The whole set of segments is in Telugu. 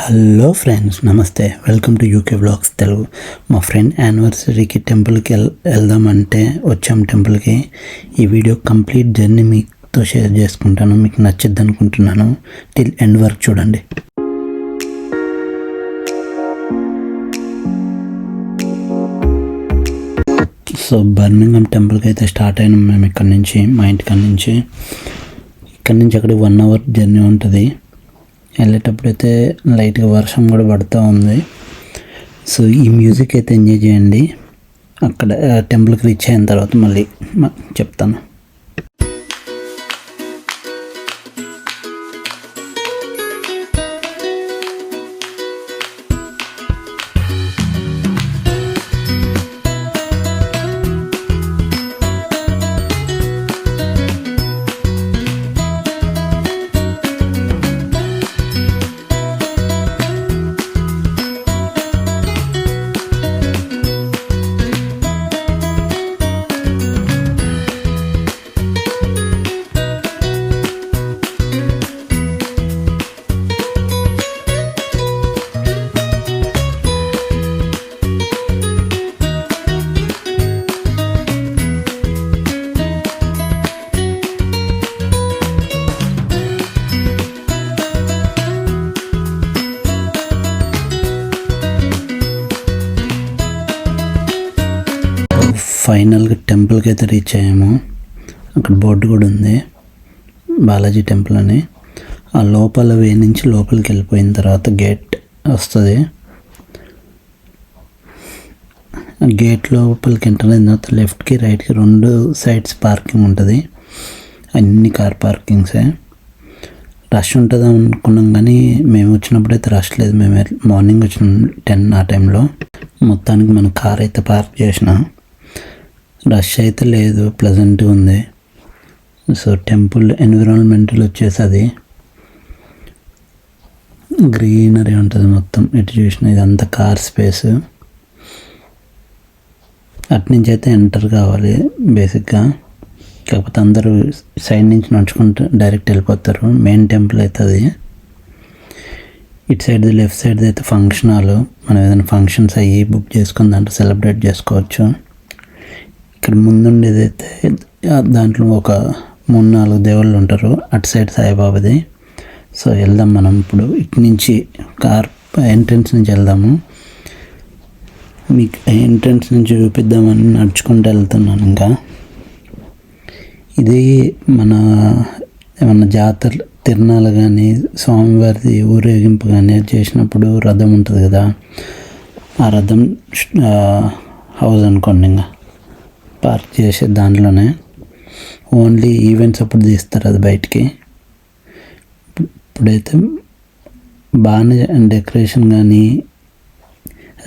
హలో ఫ్రెండ్స్, నమస్తే. Welcome to UK vlogs Telugu. మా ఫ్రెండ్ యానివర్సరీకి టెంపుల్కి వెళ్దామంటే వచ్చాం టెంపుల్కి. ఈ వీడియో కంప్లీట్ జర్నీ మీతో షేర్ చేసుకుంటాను. మీకు నచ్చిద్ది అనుకుంటున్నాను. టిల్ ఎండ్ వరకు చూడండి. సో బర్మింగ్హామ్ టెంపుల్కి అయితే స్టార్ట్ అయినాం మేము ఇక్కడి నుంచి, మా ఇంటికాడ నుంచి. ఇక్కడి నుంచి అక్కడికి 1 అవర్ జర్నీ ఉంటుంది. వెళ్ళేటప్పుడు అయితే లైట్గా వర్షం కూడా పడుతూ ఉంది. సో ఈ మ్యూజిక్ అయితే ఎంజాయ్ చేయండి. అక్కడ టెంపుల్కి రీచ్ అయిన తర్వాత మళ్ళీ చెప్తాను. ఫైనల్గా టెంపుల్కి అయితే రీచ్ అయ్యాము. అక్కడ బోర్డు కూడా ఉంది, బాలాజీ టెంపుల్ అని. ఆ లోపల వే నుంచి లోపలికి వెళ్ళిపోయిన తర్వాత గేట్ వస్తుంది. గేట్ లోపలికి ఎంటర్ అయిన తర్వాత లెఫ్ట్కి రైట్కి 2 సైడ్స్ పార్కింగ్ ఉంటుంది. అన్ని కార్ పార్కింగ్సే. రష్ ఉంటుంది అనుకున్నాం, కానీ మేము వచ్చినప్పుడు అయితే రష్ లేదు. మేము మార్నింగ్ వచ్చినాం 10 ఆ టైంలో. మొత్తానికి మన కార్ అయితే పార్క్ చేసిన. రష్ అయితే లేదు, ప్లెజెంట్గా ఉంది. సో టెంపుల్ ఎన్విరాన్మెంటల్ వచ్చేసి అది గ్రీనరీ ఉంటుంది మొత్తం. ఎటు చూసిన ఇదంతా కార్ స్పేస్. అట్నుంచి అయితే ఎంటర్ కావాలి బేసిక్గా. కాకపోతే అందరూ సైడ్ నుంచి నడుచుకుంటూ డైరెక్ట్ వెళ్ళిపోతారు. మెయిన్ టెంపుల్ అయితే అది. ఇటు సైడ్ లెఫ్ట్ సైడ్ అయితే ఫంక్షన్ హాల్. మనం ఏదైనా ఫంక్షన్స్ అయ్యి బుక్ చేసుకుని దాంట్లో సెలబ్రేట్ చేసుకోవచ్చు. ఇక్కడ ముందుండేదైతే దాంట్లో ఒక 3-4 దేవుళ్ళు ఉంటారు. అటు సైడ్ సాయిబాబాది. సో వెళ్దాం మనం ఇప్పుడు. ఇటు నుంచి కార్ ఎంట్రన్స్ నుంచి వెళ్దాము. మీకు ఎంట్రన్స్ నుంచి చూపిద్దామని నడుచుకుంటూ వెళ్తున్నాను. ఇంకా ఇది మన ఏమన్నా జాతర తిరణాలు కానీ స్వామివారిది ఊరేగింపు కానీ చేసినప్పుడు రథం ఉంటుంది కదా, ఆ రథం హౌస్ అనుకోండి. ఇంకా పార్క్ చేసే దాంట్లోనే ఓన్లీ ఈవెంట్స్ అప్పుడు తీస్తారు అది బయటికి. ఇప్పుడైతే బాగానే డెకరేషన్ కానీ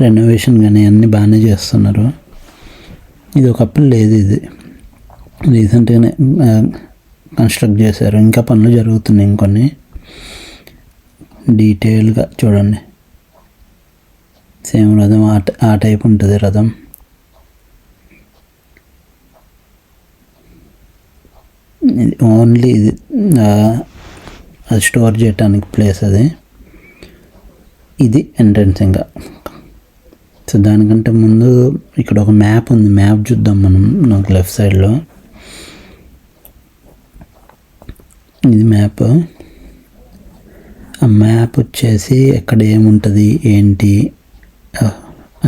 రెనోవేషన్ కానీ అన్నీ బాగానే చేస్తున్నారు. ఇది ఒకప్పుడు లేదు, ఇది రీసెంట్గానే కన్స్ట్రక్ట్ చేశారు. ఇంకా పనులు జరుగుతున్నాయి ఇంకొన్ని. డీటెయిల్గా చూడండి. సేమ్ రథం ఆ టైప్ ఉంటుంది రథం. ఓన్లీ ఇది అది స్టోర్ చేయడానికి ప్లేస్ అది. ఇది ఎంట్రన్స్. ఇంకా సో దానికంటే ముందు ఇక్కడ ఒక మ్యాప్ ఉంది. మ్యాప్ చూద్దాం మనం. నాకు లెఫ్ట్ సైడ్లో ఇది మ్యాప్. ఆ మ్యాప్ వచ్చేసి ఎక్కడ ఏముంటుంది ఏంటి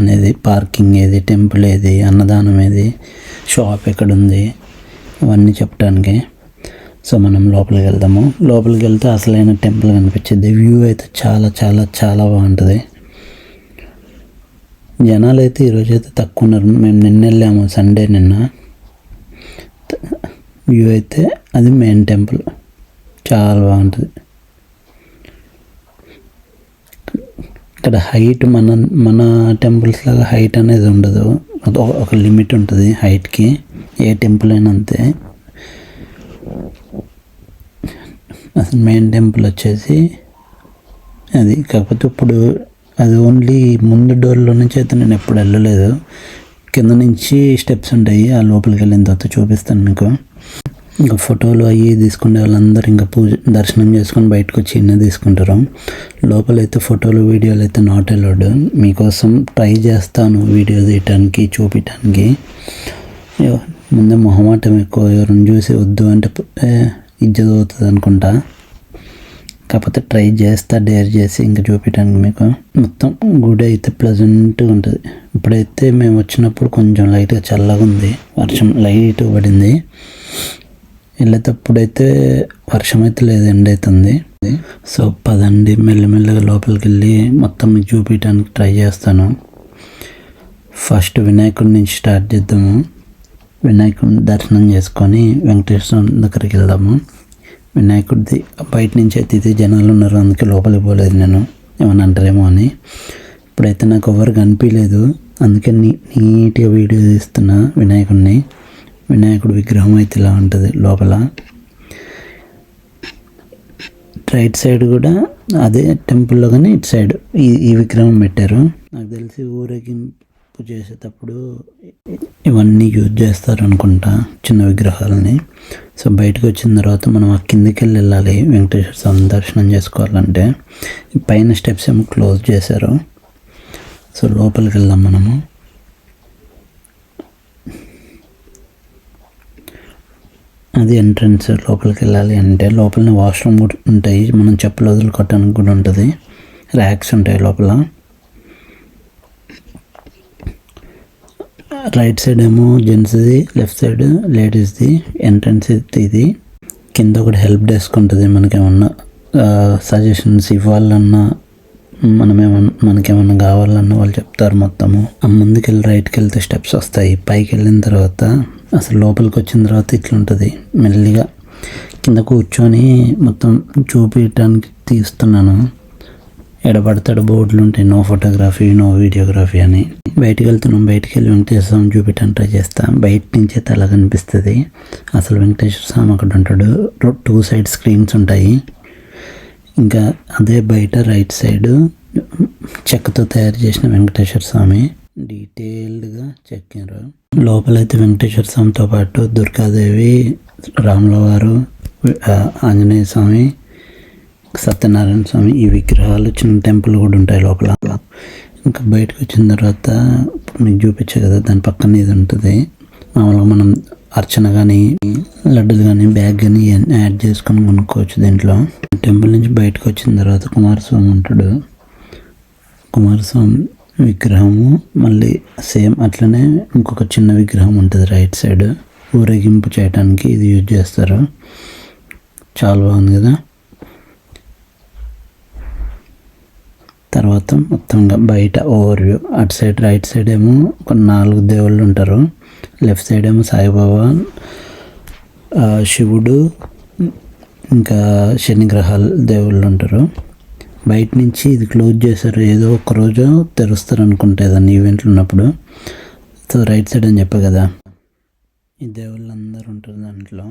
అనేది, పార్కింగ్ ఏది, టెంపుల్ ఏది, అన్నదానం ఏది, షాప్ ఎక్కడుంది, అవన్నీ చెప్పడానికి. సో మనం లోపలికి వెళ్దాము. లోపలికి వెళ్తే అసలైన టెంపుల్ కనిపించింది. వ్యూ అయితే చాలా చాలా చాలా బాగుంటుంది. జనాలు అయితే ఈరోజు అయితే తక్కువ ఉన్నారు. మేము నిన్న వెళ్ళాము, సండే నిన్న. వ్యూ అయితే అది మెయిన్ టెంపుల్ చాలా బాగుంటుంది. ఇక్కడ హైట్ మన టెంపుల్స్ లాగా హైట్ అనేది ఉండదు. ఒక లిమిట్ ఉంటుంది హైట్కి. ఏ టెంపుల్ అయినా అంతే. అసలు మెయిన్ టెంపుల్ వచ్చేసి అది. కాకపోతే ఇప్పుడు అది ఓన్లీ ముందు డోర్లో నుంచి అయితే నేను ఎప్పుడు వెళ్ళలేదు. కింద నుంచి స్టెప్స్ ఉంటాయి. ఆ లోపలికి వెళ్ళిన తర్వాత చూపిస్తాను మీకు. ఇంకా ఫోటోలు అవి తీసుకునే వాళ్ళందరూ ఇంకా పూజ దర్శనం చేసుకొని బయటకు వచ్చి ఇన్న తీసుకుంటారు. లోపలైతే ఫోటోలు వీడియోలు అయితే నాట్ అలౌడ్. మీకోసం ట్రై చేస్తాను వీడియో తీయటానికి చూపించడానికి. ముందే మొహమాటం ఎక్కువ, ఎవరిని చూసి వద్దు అంటే ఇజ్జత్ అవుతుంది అనుకుంటా. కాకపోతే ట్రై చేస్తా, డేర్ చేసి ఇంకా చూపించడానికి మీకు. మొత్తం గుడి అయితే ప్లెజెంట్గా ఉంటుంది. ఇప్పుడైతే మేము వచ్చినప్పుడు కొంచెం లైట్గా చల్లగా ఉంది, వర్షం లైట్ పడింది. వెళ్ళేటప్పుడైతే వర్షం అయితే లేదు, ఎండ అవుతుంది. సో పదండి మెల్లమెల్లగా లోపలికి వెళ్ళి మొత్తం మీకు చూపించడానికి ట్రై చేస్తాను. ఫస్ట్ వినాయకుడి నుంచి స్టార్ట్ చేద్దాము. వినాయకుడిని దర్శనం చేసుకొని వెంకటేశ్వర స్వామి దగ్గరికి వెళ్దాము. వినాయకుడిది బయట నుంచి అయితే ఇది జనాలు ఉన్నారు, అందుకే లోపలికి పోలేదు నేను, ఏమన్నా అంటారేమో అని. ఇప్పుడైతే నాకు ఎవరు కనిపించలేదు, అందుకే నీట్గా వీడియో తీస్తున్నా వినాయకుడిని. వినాయకుడి విగ్రహం అయితే ఇలా ఉంటుంది లోపల. రైట్ సైడ్ కూడా అదే టెంపుల్లో, కానీ ఇటు సైడ్ ఈ విగ్రహం పెట్టారు. నాకు తెలిసి ఊరేగింపు చేసేటప్పుడు ఇవన్నీ యూజ్ చేస్తారు అనుకుంటా, చిన్న విగ్రహాలని. సో బయటకు వచ్చిన తర్వాత మనం ఆ కిందికి వెళ్ళాలి వెంకటేశ్వర స్వామి దర్శనం చేసుకోవాలంటే. పైన స్టెప్స్ ఏమో క్లోజ్ చేశారు. సో లోపలికి వెళ్దాం మనము. అది ఎంట్రన్స్. లోపలికి వెళ్ళాలి అంటే లోపలనే వాష్రూమ్ కూడా ఉంటాయి, మనం చెప్పులు వదులుకోవటానికి కూడా ఉంటుంది, ర్యాక్స్ ఉంటాయి లోపల. రైట్ సైడ్ ఏమో జెంట్స్ది, లెఫ్ట్ సైడ్ లేడీస్ది. ఎంట్రన్స్ ఇది. కింద ఒకటి హెల్ప్ డెస్క్ ఉంటుంది, మనకేమన్నా సజెషన్స్ ఇవ్వాలన్నా, మనకేమన్నా కావాలన్నా వాళ్ళు చెప్తారు మొత్తము. ముందుకెళ్ళి రైట్కి వెళ్తే స్టెప్స్ వస్తాయి. పైకి వెళ్ళిన తర్వాత అసలు లోపలికి వచ్చిన తర్వాత ఇట్లుంటుంది. మెల్లిగా కింద కూర్చొని మొత్తం చూపించడానికి తీస్తున్నాను. ఎడబడతాడు బోర్డులు ఉంటాయి, నో ఫోటోగ్రఫీ, నో వీడియోగ్రఫీ అని. బయటికి వెళ్తున్నాం, బయటికి వెళ్ళి వెంకటేశ్వర స్వామి చూపించడానికి ట్రై చేస్తాం. బయట నుంచి అయితే అలా కనిపిస్తుంది. అసలు వెంకటేశ్వర స్వామి అక్కడ ఉంటాడు. 2 సైడ్ స్క్రీన్స్ ఉంటాయి. ఇంకా అదే బయట రైట్ సైడ్ చెక్కతో తయారు చేసిన వెంకటేశ్వర స్వామి డీటెయిల్డ్గా చెక్కారు. లోపలైతే వెంకటేశ్వర స్వామితో పాటు దుర్గాదేవి, రాముల వారు, ఆంజనేయ స్వామి, సత్యనారాయణ స్వామి ఈ విగ్రహాలు, చిన్న టెంపుల్ కూడా ఉంటాయి లోపల. ఇంకా బయటకు వచ్చిన తర్వాత మీకు చూపించే కదా, దాని పక్కన ఇది ఉంటుంది. మామూలుగా మనం అర్చన కానీ లడ్డులు కానీ బ్యాగ్ కానీ ఇవన్నీ యాడ్ చేసుకొని కొనుక్కోవచ్చు దీంట్లో. టెంపుల్ నుంచి బయటకు వచ్చిన తర్వాత కుమారస్వామి ఉంటాడు. కుమారస్వామి విగ్రహము మళ్ళీ సేమ్ అట్లనే ఇంకొక చిన్న విగ్రహం ఉంటుంది రైట్ సైడ్. ఊరేగింపు చేయడానికి ఇది యూజ్ చేస్తారు. చాలా బాగుంది కదా. తర్వాత మొత్తంగా బయట ఓవర్వ్యూ. అటు సైడ్ రైట్ సైడ్ ఏమో ఒక 4 దేవుళ్ళు ఉంటారు. లెఫ్ట్ సైడ్ ఏమో సాయిబాబా, శివుడు, ఇంకా శని గ్రహాలు దేవుళ్ళు ఉంటారు. బయట నుంచి ఇది క్లోజ్ చేశారు, ఏదో ఒక రోజు తెరుస్తారు అనుకుంటే ఏదన్నా ఈవెంట్లు ఉన్నప్పుడు. సో రైట్ సైడ్ అని చెప్పా కదా, ఈ దేవుళ్ళు అందరూ ఉంటారు దాంట్లో.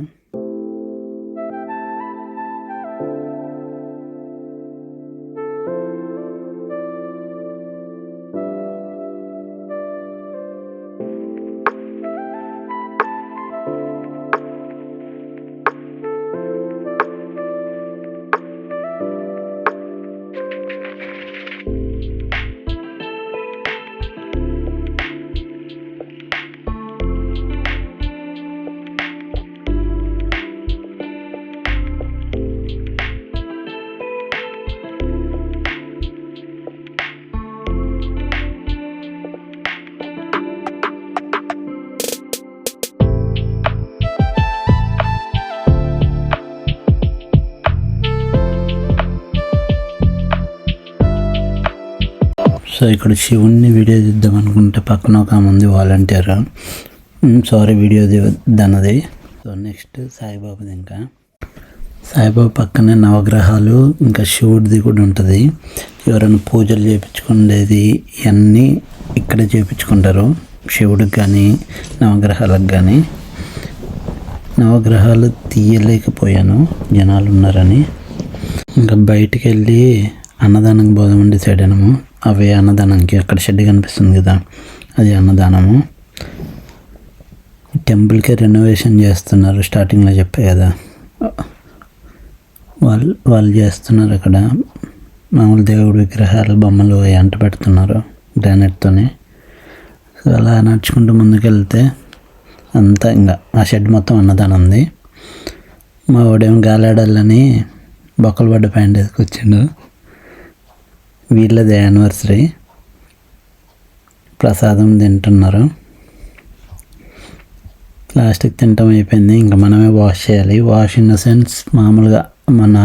సో ఇక్కడ శివుణ్ణి వీడియో తీద్దాం అనుకుంటే పక్కన ఒక మంది వాలంటీర్, సారీ వీడియో తీయద్దన్నది. సో నెక్స్ట్ సాయిబాబాది. ఇంకా సాయిబాబా పక్కనే నవగ్రహాలు, ఇంకా శివుడిది కూడా ఉంటుంది. ఎవరైనా పూజలు చేయించుకునేది ఇవన్నీ ఇక్కడే చేయించుకుంటారు. శివుడికి కానీ నవగ్రహాలకు కానీ. నవగ్రహాలు తీయలేకపోయాను జనాలు ఉన్నారని. ఇంకా బయటికి వెళ్ళి అన్నదానంకి పోదామని డిసైడ్ అయినాము. అవే అన్నదానానికి అక్కడ షెడ్ కనిపిస్తుంది కదా, అది అన్నదానము. టెంపుల్కి రెనోవేషన్ చేస్తున్నారు, స్టార్టింగ్లో చెప్పే కదా, వాళ్ళు చేస్తున్నారు అక్కడ. మామూలు దేవుడి విగ్రహాలు బొమ్మలు అంట పెడుతున్నారు గ్రానైట్తోనే. సో అలా నడుచుకుంటూ ముందుకెళ్తే అంతా ఇంకా ఆ షెడ్ మొత్తం అన్నదానం ఉంది. మా వాడేమో గాలాడాలని బొక్కలు పడ్డ ప్యాంట్ వేసుకొచ్చిండు. వీళ్ళది యానివర్సరీ, ప్రసాదం తింటున్నారు. లాస్ట్కి తింటాం అయిపోయింది. ఇంకా మనమే వాష్ చేయాలి. వాష్ ఇన్ ద సెన్స్ మామూలుగా మన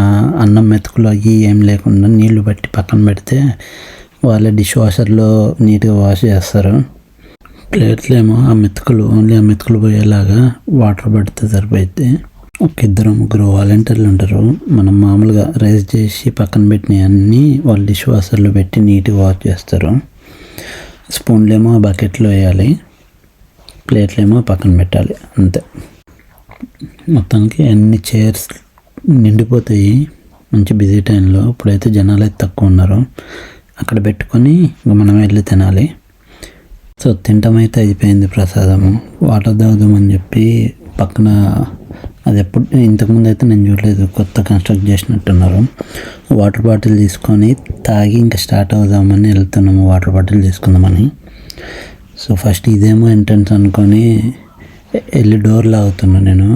అన్నం మెతుకులు అవి ఏం లేకుండా నీళ్లు పట్టి పక్కన పెడితే వాళ్ళే డిష్ వాషర్లో నీట్గా వాష్ చేస్తారు. ప్లేట్లు ఏమో ఆ మెతుకులు ఓన్లీ ఆ మెతుకులు పోయేలాగా వాటర్ పడితే సరిపోయింది. ఒక 2-3 వాలంటీర్లు ఉంటారు. మనం మామూలుగా రైస్ చేసి పక్కన పెట్టినవి అన్నీ వాళ్ళు డిష్ వాషర్లో పెట్టి నీట్గా వాష్ చేస్తారు. స్పూన్లు ఏమో ఆ బకెట్లో వేయాలి, ప్లేట్లు ఏమో పక్కన పెట్టాలి, అంతే. మొత్తానికి అన్ని చైర్స్ నిండిపోతాయి మంచి బిజీ టైంలో. ఇప్పుడైతే జనాలు అయితే తక్కువ ఉన్నారు. అక్కడ పెట్టుకొని ఇంకా మనం వెళ్ళి తినాలి. సో తింటాం అయితే అయిపోయింది. ప్రసాదము వాటర్ తాగుదామని చెప్పి పక్కన, అది ఎప్పుడు ఇంతకుముందు అయితే నేను చూడలేదు, కొత్త కన్స్ట్రక్ట్ చేసినట్టున్నారు. వాటర్ బాటిల్ తీసుకొని తాగి ఇంకా స్టార్ట్ అవుదామని వెళ్తున్నాము, వాటర్ బాటిల్ తీసుకుందామని. సో ఫస్ట్ ఇదేమో ఎంట్రన్స్ అనుకొని వెళ్ళి డోర్ లాగుతున్నా. నేను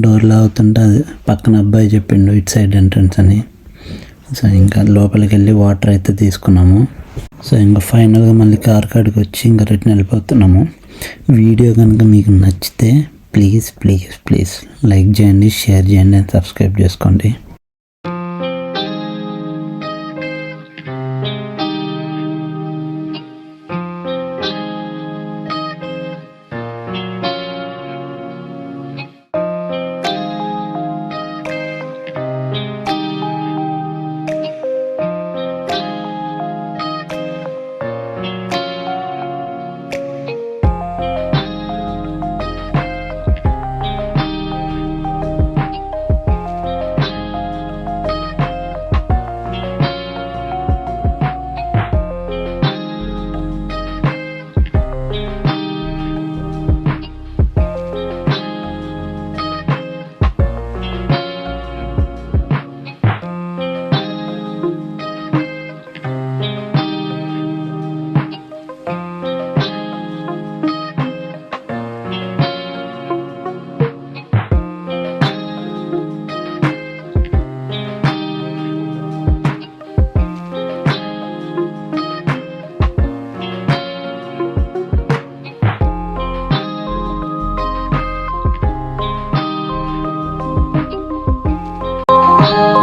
డోర్ లాగుతుంటే అది పక్కన అబ్బాయి చెప్పిండు ఇటు సైడ్ ఎంట్రన్స్ అని. సో ఇంకా లోపలికి వెళ్ళి వాటర్ అయితే తీసుకున్నాము. సో ఇంకా ఫైనల్గా మళ్ళీ కార్ కాడికి వచ్చి ఇంకా రిటర్న్ వెళ్ళిపోతున్నాము. వీడియో కనుక మీకు నచ్చితే ప్లీజ్ ప్లీజ్ ప్లీజ్ లైక్ చేయండి, షేర్ చేయండి, అండ్ సబ్స్క్రైబ్ చేసుకోండి.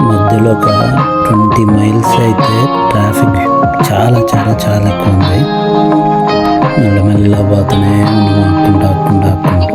మధ్యలో ఒక 20 మైల్స్ అయితే ట్రాఫిక్ చాలా చాలా చాలా ఎక్కువ ఉంది. మెల్లమెల్ల పోతూనే ఆపుకుంటూ